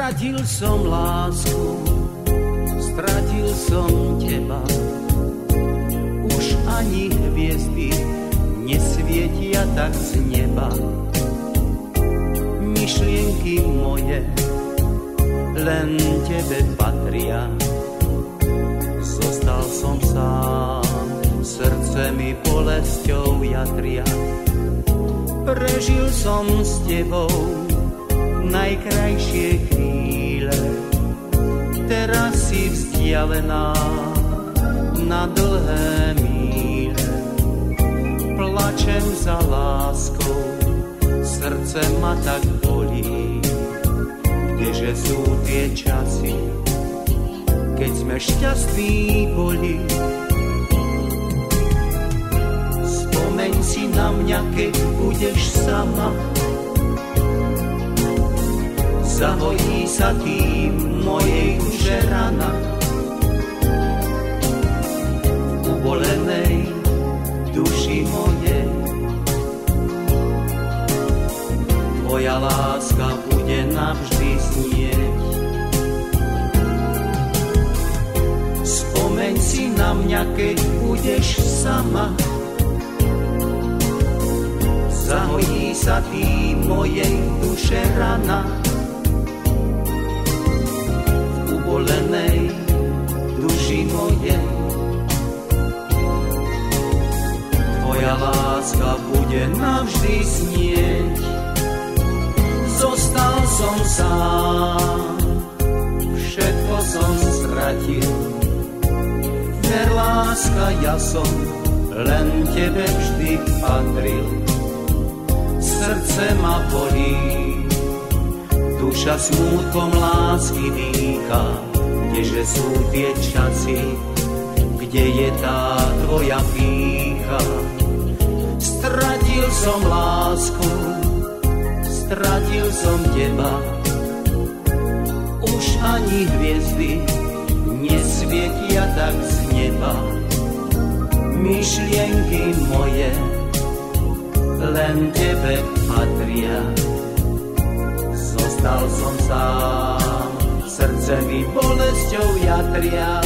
Stratil som lásku, stratil som teba. Už ani hviezdy nesvietia tak z neba. Myšlienky moje len tebe patria. Zostal som sám, srdce mi bolesťou jatria. Prežil som s tebou najkrajšie chvíle. Teraz si vzdialená na dlhé míle. Plačem za láskou, srdce ma tak bolí. Kdeže sú tie časy, keď sme šťastní boli? Spomeň si na mňa, keď budeš sama. Zahojí sa tým mojej duše rana. Ubolenej duši mojej tvoja láska bude navždy znieť. Spomeň si na mňa, keď budeš sama. Zahojí sa tým mojej duše rana. Ubolenej duši mojej tvoja láska bude navždy znieť. Zostal som sám, všetko som stratil. Ver, láska, ja som len tebe vždy patril. Srdce ma bolí, duša smútkom lásky dýcha. Kdeže sú tie časy, kde je tá tvoja pýcha? Stratil som lásku, stratil som teba. Už ani hviezdy nesvietia tak z neba. Myšlienky moje len tebe patria. Zostal som sám, srdce mi bolesťou jatria.